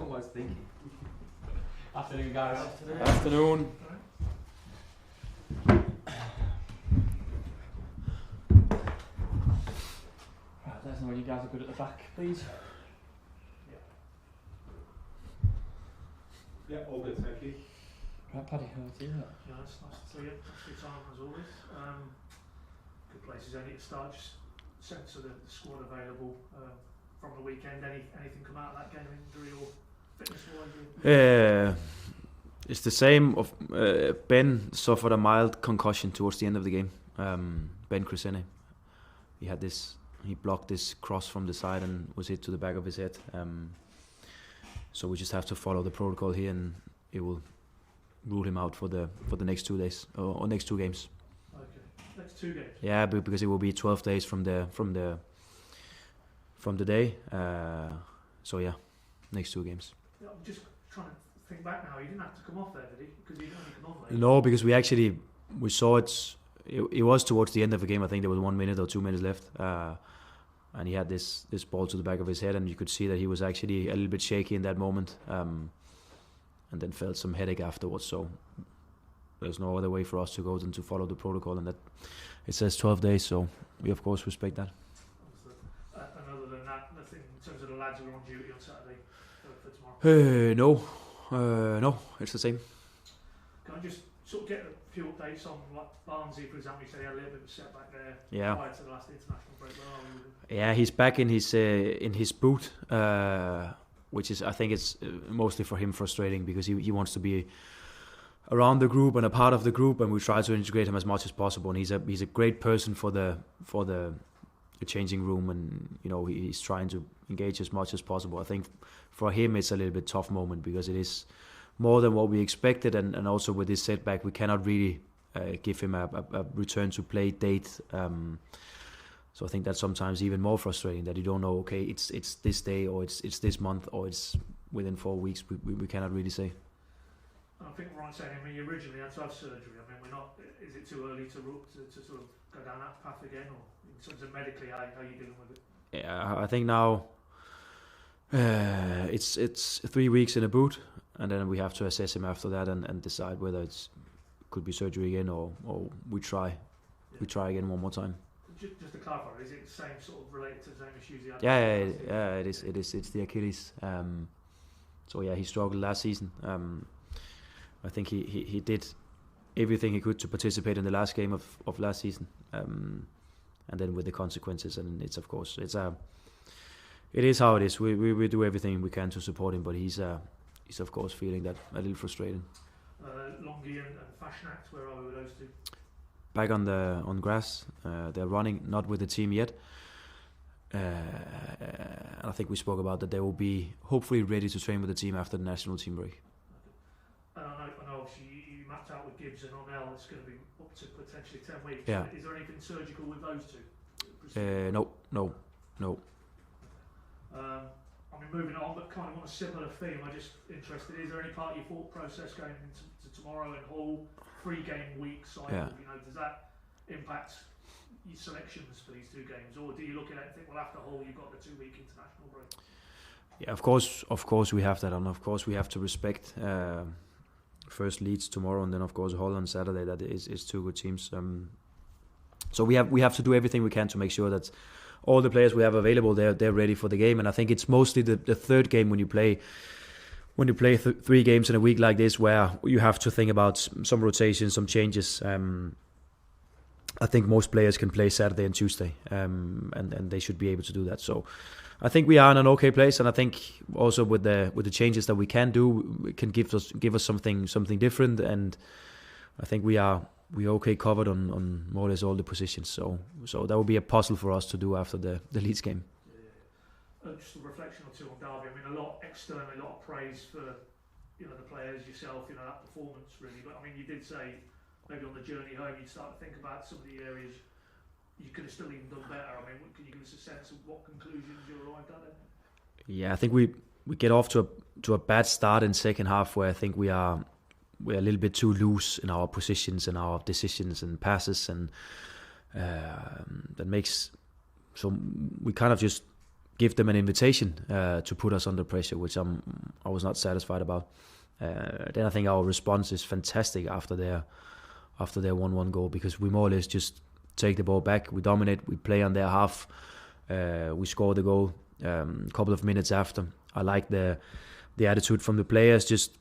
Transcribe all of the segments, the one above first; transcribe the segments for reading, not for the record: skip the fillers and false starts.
was thinking. Afternoon, guys. Afternoon. Right, let us know when you guys are good at the back, please. Yeah, all good, thank you. Right, Paddy, how are you? Yeah, it's nice to see you. Thanks for your time as always. Good places only to start. Just sense of the squad available from the weekend. Anything come out of that game, injury or fitness wise? It's the same. Of Ben suffered a mild concussion towards the end of the game. Ben Crescene. He blocked this cross from the side and was hit to the back of his head. So we just have to follow the protocol here, and it will rule him out for the next 2 days or next 2 games. Okay, next 2 games. Yeah, because it will be 12 days from the day. So yeah, next 2 games. Yeah, I'm just trying to think back now. He didn't have to come off there, did he? Because he didn't come off there. No, because we saw it. It was towards the end of the game. I think there was 1 minute or 2 minutes left. And he had this ball to the back of his head, and you could see that he was actually a little bit shaky in that moment, and then felt some headache afterwards. So there's no other way for us to go than to follow the protocol, and that it says 12 days. So we of course respect that. And other than that, nothing in terms of the lads who are on duty on Saturday for tomorrow. No, it's the same. Can I just sort of get a few updates on like Barnsley, for example? You said he had a little bit of a setback there prior to the last international break. Yeah, he's back in his boot, which is, I think it's mostly for him frustrating, because he wants to be around the group and a part of the group, and we try to integrate him as much as possible. And he's a great person for the changing room, and he's trying to engage as much as possible. I think for him it's a little bit tough moment, because it is more than what we expected, and also with this setback we cannot really give him a return to play date. So I think that's sometimes even more frustrating, that you don't know, okay, it's this day, or it's this month, or it's within 4 weeks. We cannot really say. I think Ryan's saying, you originally had to have surgery. We're not. Is it too early to sort of go down that path again, or in terms of medically, how are you dealing with it? Yeah, I think now it's 3 weeks in a boot, and then we have to assess him after that and decide whether it could be surgery again, or we try again one more time. Just to clarify, is it the same sort of related to the same issues he had? Yeah, it is. It's the Achilles. So yeah, he struggled last season. I think he did everything he could to participate in the last game of last season, and then with the consequences, and it's of course it is how it is. We do everything we can to support him, but he's of course feeling that a little frustrated. Longy and Fashion Act, where are we with those two? Back on grass. They're running, not with the team yet. I think we spoke about that they will be hopefully ready to train with the team after the national team break. And I know obviously you mapped out with Gibbs and Ornell, it's going to be up to potentially 10 weeks. Yeah. Is there anything surgical with those two? No. Moving on, but kind of on a similar theme, I'm just interested, is there any part of your thought process going into tomorrow and Hull 3-game week cycle? Yeah. Does that impact your selections for these 2 games, or do you look at it and think, well, after Hull you've got the 2-week international break? Yeah, of course we have that, and of course we have to respect first Leeds tomorrow, and then of course Hull on Saturday. That is 2 good teams. So we have to do everything we can to make sure that all the players we have available, they're ready for the game. And I think it's mostly the 3rd game when you play 3 games in a week like this, where you have to think about some rotations, some changes. I think most players can play Saturday and Tuesday, and they should be able to do that. So I think we are in an okay place, and I think also with the changes that we can do, it can give us something different. And I think we are okay covered on more or less all the positions. So that will be a puzzle for us to do after the Leeds game. Just a reflection or two on Derby. A lot externally, a lot of praise for the players, yourself, that performance really. But you did say maybe on the journey home you'd start to think about some of the areas you could have still even done better. Can you give us a sense of what conclusions you arrived at then? Yeah, I think we get off to a bad start in second half, where I think we're a little bit too loose in our positions and our decisions and passes, and that makes so we kind of just give them an invitation to put us under pressure, which I was not satisfied about. Then I think our response is fantastic after their 1-1 goal, because we more or less just take the ball back, we dominate, we play on their half, we score the goal a couple of minutes after. I like the attitude from the players, just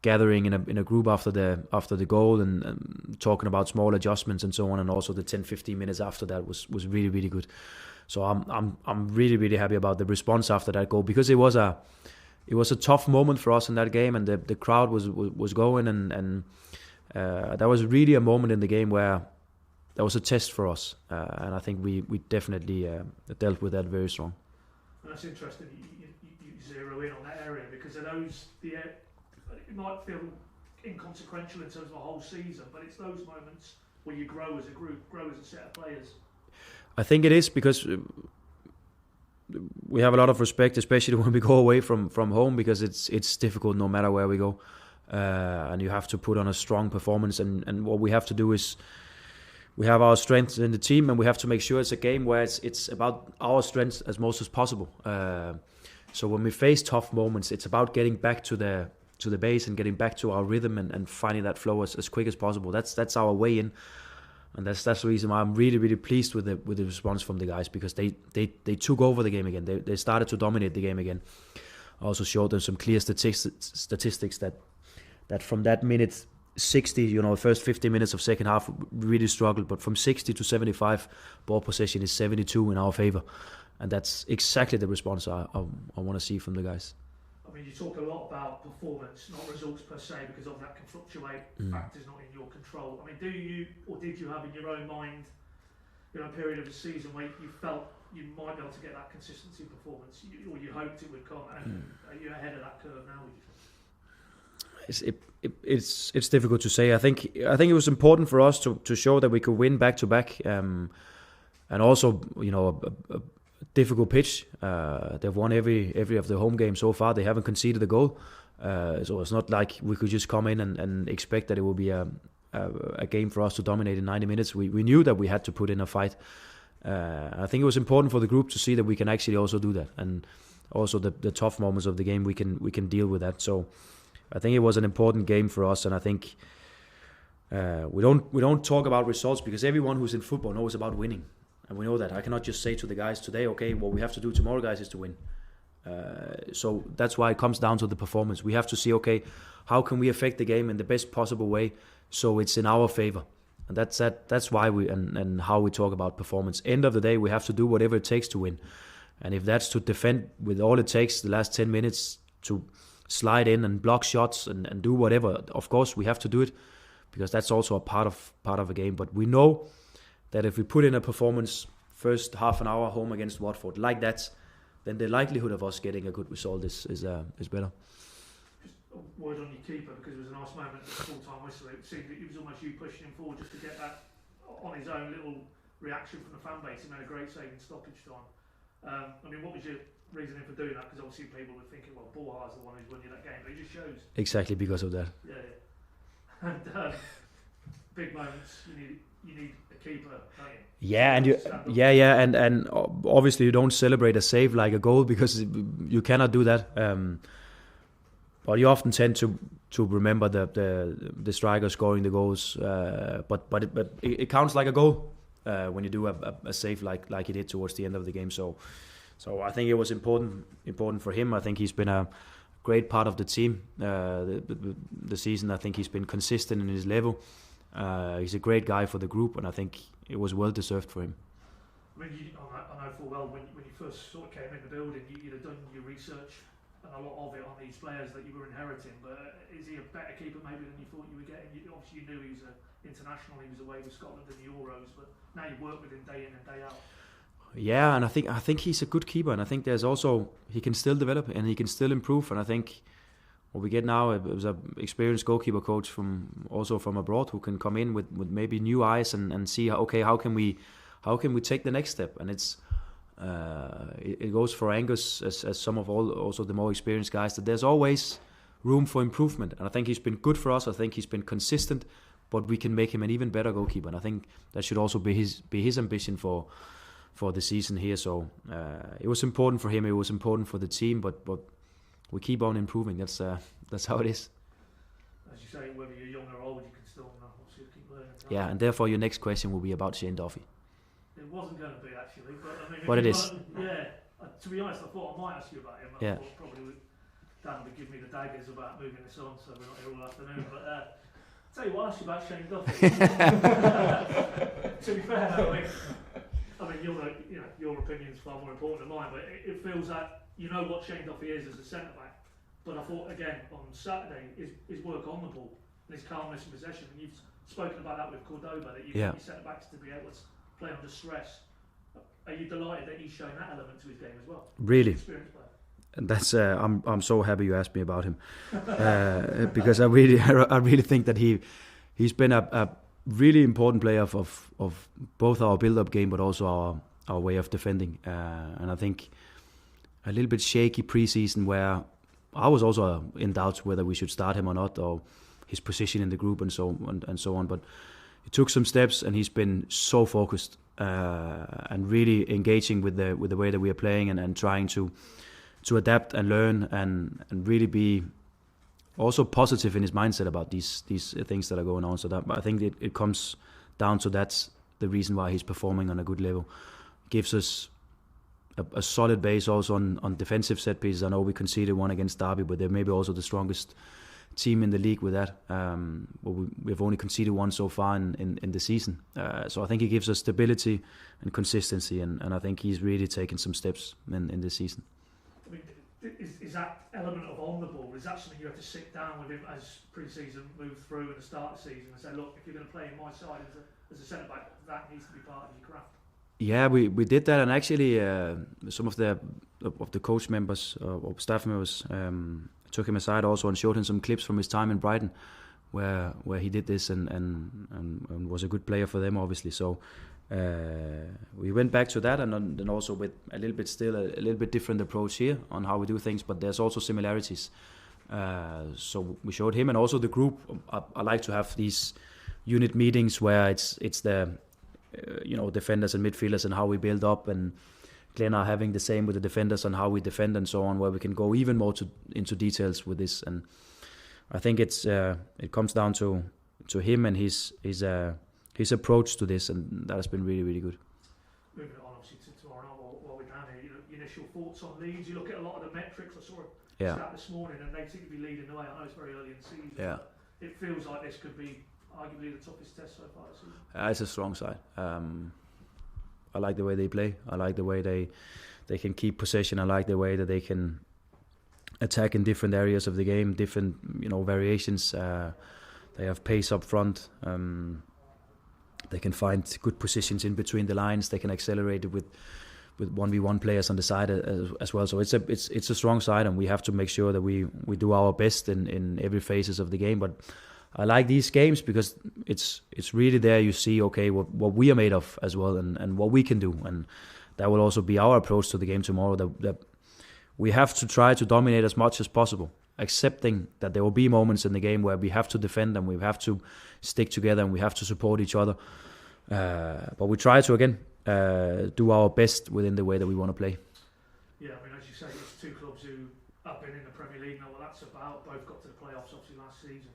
gathering in a group after the goal and talking about small adjustments and so on, and also the 10-15 minutes after that was really, really good. So I'm really, really happy about the response after that goal, because it was a tough moment for us in that game, and the crowd was going, and that was really a moment in the game where that was a test for us, and I think we definitely dealt with that very strong. And that's interesting. You zero in on that area, because it might feel inconsequential in terms of a whole season, but it's those moments where you grow as a group, grow as a set of players. I think it is, because we have a lot of respect, especially when we go away from home, because it's difficult no matter where we go, and you have to put on a strong performance, and what we have to do is we have our strengths in the team, and we have to make sure it's a game where it's about our strengths as most as possible. So when we face tough moments, it's about getting back to the base and getting back to our rhythm and finding that flow as quick as possible. That's our way in, and that's the reason why I'm really, really pleased with the response from the guys, because they took over the game again. They started to dominate the game again. I also showed them some clear statistics that from that minute 60, first 50 minutes of second half really struggled, but from 60 to 75, ball possession is 72 in our favour, and that's exactly the response I want to see from the guys. I mean, you talk a lot about performance, not results per se, because of that can fluctuate. Factors not in your control. I mean, did you have in your own mind, a period of the season where you felt you might be able to get that consistency performance, or you hoped it would come, and are you ahead of that curve now, would you think? It's difficult to say. I think it was important for us to show that we could win back to back, and also a difficult pitch. They've won every of the home games so far. They haven't conceded a goal, so it's not like we could just come in and expect that it will be a game for us to dominate in 90 minutes. We knew that we had to put in a fight. I think it was important for the group to see that we can actually also do that, and also the tough moments of the game we can deal with that. So I think it was an important game for us, and I think we don't talk about results, because everyone who's in football knows about winning, and we know that. I cannot just say to the guys today, okay, what we have to do tomorrow, guys, is to win. So that's why it comes down to the performance. We have to see, okay, how can we affect the game in the best possible way so it's in our favour, and that's why we and how we talk about performance. End of the day, we have to do whatever it takes to win, and if that's to defend with all it takes the last 10 minutes to slide in and block shots and do whatever, of course we have to do it, because that's also a part of a game. But we know that if we put in a performance first half an hour home against Watford like that, then the likelihood of us getting a good result is better. Just a word on your keeper, because it was a nice moment at the full-time whistle. It seemed that it was almost you pushing him forward just to get that on his own little reaction from the fan base. He made a great save in stoppage time. I mean, what was your reasoning for doing that? Because obviously people were thinking, well, Borja's the one who's won you that game, but it just shows. Exactly because of that. Yeah. And big moments, you need a keeper, don't you? Yeah, and and obviously you don't celebrate a save like a goal, because you cannot do that. But you often tend to remember the striker scoring the goals. But it counts like a goal when you do a save like he did towards the end of the game. So I think it was important for him. I think he's been a great part of the team the season. I think he's been consistent in his level. He's a great guy for the group, and I think it was well deserved for him. I mean, I know full well when you first sort of came in the building, you'd have done your research and a lot of it on these players that you were inheriting. But is he a better keeper maybe than you thought you were getting? Obviously, you knew he was international. He was away with Scotland in the Euros, but now you work with him day in and day out. Yeah, and I think he's a good keeper, and I think there's also he can still develop and he can still improve. And I think what we get now is an experienced goalkeeper coach from abroad who can come in with maybe new eyes and see how can we take the next step. And it goes for Angus as some of also the more experienced guys, that there's always room for improvement. And I think he's been good for us. I think he's been consistent, but we can make him an even better goalkeeper. And I think that should also be his ambition for for the season here. So it was important for him. It was important for the team. But we keep on improving. That's how it is. As you say, whether you're young or old, you can still obviously keep learning. Yeah, and therefore your next question will be about Shane Duffy. It wasn't going to be actually, but I mean, but it is. Yeah. To be honest, I thought I might ask you about him. I thought probably Dan would give me the daggers about moving this on, so we're not here all afternoon. But tell you what, I'll ask you about Shane Duffy. To be fair, I mean, your opinion's far more important than mine. But it feels that you know what Shane Duffy is as a centre back. But I thought again on Saturday, his work on the ball and his calmness in possession. And you've spoken about that with Cordoba, that you want your centre backs to be able to play under stress. Are you delighted that he's shown that element to his game as well? Really, and that's I'm so happy you asked me about him because I really think that he's been a really important player of both our build-up game, but also our way of defending. And I think a little bit shaky pre-season where I was also in doubt whether we should start him or not, or his position in the group and so on. But he took some steps, and he's been so focused and really engaging with the way that we are playing and trying to adapt and learn and really be also positive in his mindset about these things that are going on. So that I think it comes down to that's the reason why he's performing on a good level. Gives us a solid base also on defensive set pieces. I know we conceded one against Derby, but they're maybe also the strongest team in the league with that. We've only conceded one so far in the season. So I think he gives us stability and consistency, and I think he's really taken some steps in this season. I mean, is that element of on the ball, is that something you have to sit down with him as pre-season moved through and the start of the season and say, look, if you're going to play in my side as a centre-back, that needs to be part of your craft? Yeah, we did that, and actually some of the coach members or staff members took him aside also and showed him some clips from his time in Brighton where he did this and was a good player for them, obviously. So we went back to that, and then also with a little bit different approach here on how we do things, but there's also similarities. So we showed him and also the group. I like to have these unit meetings where it's the defenders and midfielders and how we build up, and Glenn are having the same with the defenders and how we defend and so on, where we can go even more into details with this. And I think it comes down to him and his approach to this, and that has been really, really good. Moving on obviously to tomorrow night while we're down here, your initial thoughts on Leeds. You look at a lot of the metrics. I saw a stat this morning, and they seem to be leading the way. I know it's very early in the season. Yeah. It feels like this could be arguably the toughest test so far this season. It's a strong side. I like the way they play. I like the way they can keep possession. I like the way that they can attack in different areas of the game, different variations. They have pace up front. They can find good positions in between the lines. They can accelerate it with 1v1 players on the side as well. So it's a strong side, and we have to make sure that we do our best in every phases of the game. But I like these games because it's really there you see, okay, what we are made of as well, and what we can do. And that will also be our approach to the game tomorrow, that we have to try to dominate as much as possible, accepting that there will be moments in the game where we have to defend and we have to stick together and we have to support each other. But we try to, again, do our best within the way that we want to play. Yeah, I mean, as you say, it's two clubs who have been in the Premier League, know what that's about. Both got to the playoffs, obviously, last season.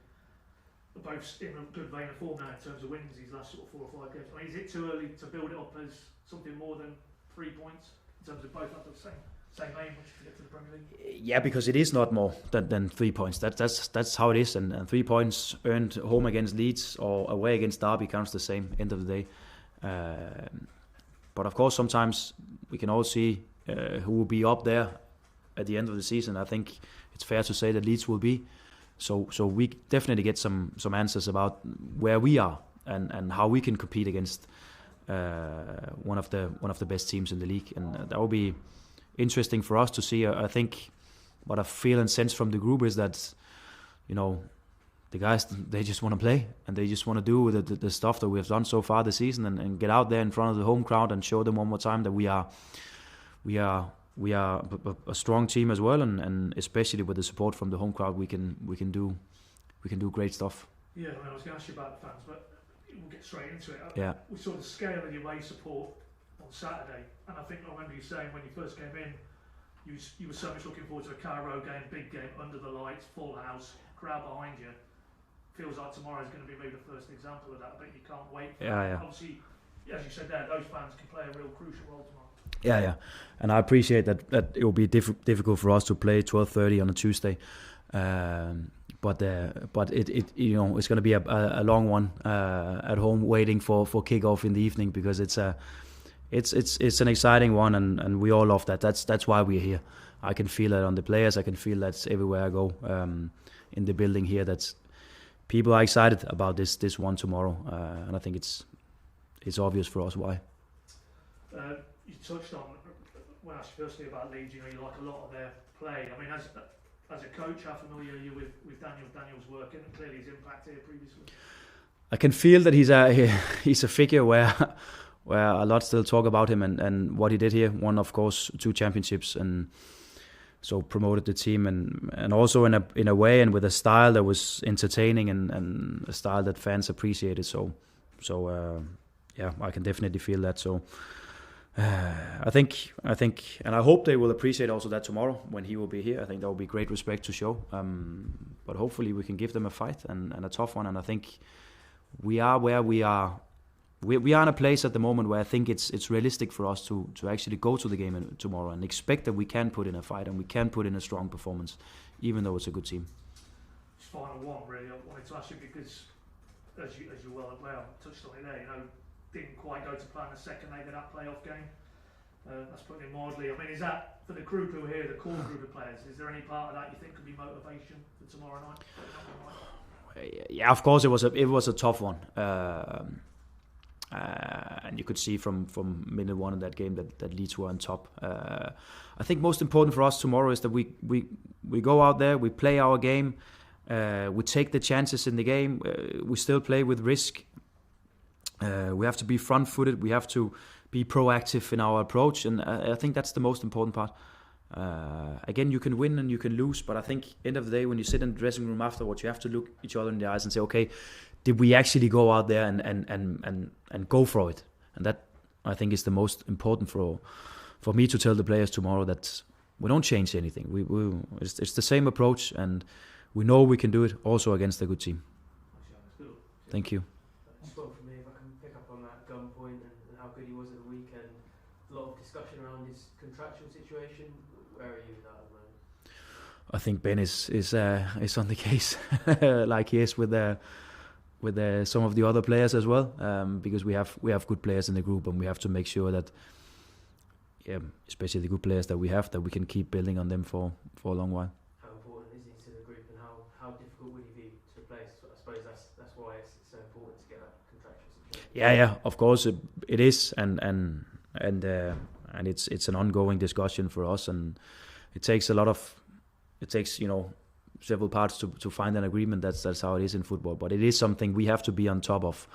They're both in a good vein of form now in terms of wins these last sort of 4 or 5 games. I mean, is it too early to build it up as something more than 3 points in terms of both have the same aim to get to the Premier League? Yeah, because it is not more than 3 points. That's how it is, and 3 points earned home against Leeds or away against Derby counts the same end of the day. But of course, sometimes we can all see who will be up there at the end of the season. I think it's fair to say that Leeds will be. So we definitely get some answers about where we are and how we can compete against one of the best teams in the league, and that will be interesting for us to see. I think what I feel and sense from the group is that the guys, they just want to play and they just want to do the stuff that we have done so far this season and get out there in front of the home crowd and show them one more time that we are a strong team as well, and especially with the support from the home crowd, we can do great stuff. Yeah, I was going to ask you about the fans, but we'll get straight into it. Yeah. We saw the scale of the away support Saturday. And I think I remember you saying when you first came in, you were so much looking forward to a Carrow game, big game, under the lights, full house, crowd behind you. Feels like tomorrow is going to be maybe the first example of that, but you can't wait for that. Obviously, as you said there, those fans can play a real crucial role tomorrow. Yeah. And I appreciate that it will be difficult for us to play 12:30 on a Tuesday. But it you know, it's going to be a long one at home, waiting for kickoff in the evening, because it's an exciting one, and we all love that. That's why we're here. I can feel it on the players. I can feel that everywhere I go in the building here. That's people are excited about this one tomorrow, and I think it's obvious for us why. You touched on, when I asked you firstly about Leeds, you know, you like a lot of their play. I mean, as a coach, how familiar are you with Daniel's work, and clearly his impact here previously? I can feel that he's a figure where a lot still talk about him and what he did here. Won, of course, 2 championships, and so promoted the team, and also in a way and with a style that was entertaining and a style that fans appreciated. So yeah, I can definitely feel that. So I think, and I hope they will appreciate also that tomorrow when he will be here. I think that will be great respect to show. But hopefully we can give them a fight and a tough one. And I think we are where we are. We are in a place at the moment where I think it's realistic for us to actually go to the game tomorrow and expect that we can put in a fight and we can put in a strong performance, even though it's a good team. Just final one, really. I wanted to ask you because, as you well touched on it there, you know, didn't quite go to plan the second leg of that playoff game. That's putting it mildly. I mean, is that for the group who are here, the core group of players? Is there any part of that you think could be motivation for tomorrow night? Yeah, of course it was a tough one. And you could see from minute 1 in that game that Leeds were on top. I think most important for us tomorrow is that we go out there, we play our game, we take the chances in the game, we still play with risk. We have to be front-footed, we have to be proactive in our approach, and I think that's the most important part. Again, you can win and you can lose, but I think end of the day, when you sit in the dressing room afterwards, you have to look each other in the eyes and say, okay, did we actually go out there and go for it? And that, I think, is the most important for me to tell the players tomorrow, that we don't change anything. It's the same approach, and we know we can do it also against a good team. Thank you. Just one for me, if I can pick up on that gun point and how good he was at the weekend. A lot of discussion around his contractual situation. Where are you with that at the moment? I think Ben is on the case, like he is with some of the other players as well, because we have good players in the group, and we have to make sure that, especially the good players that we have, that we can keep building on them for a long while. How important is he to the group, and how difficult would he be to replace? I suppose that's why it's so important to get that contractual situation. Yeah, of course it is, and it's an ongoing discussion for us, and it takes several parts to find an agreement. That's how it is in football. But it is something we have to be on top of.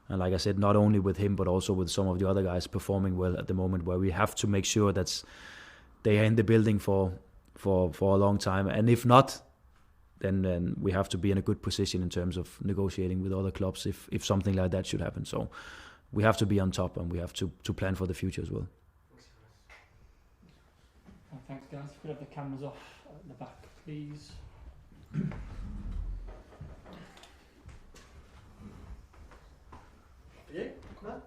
And like I said, not only with him, but also with some of the other guys performing well at the moment, where we have to make sure that they are in the building for a long time. And if not, then we have to be in a good position in terms of negotiating with other clubs if something like that should happen. So we have to be on top, and we have to plan for the future as well. Thanks, guys. If we could have the cameras off at the back, please. Yeah, come on.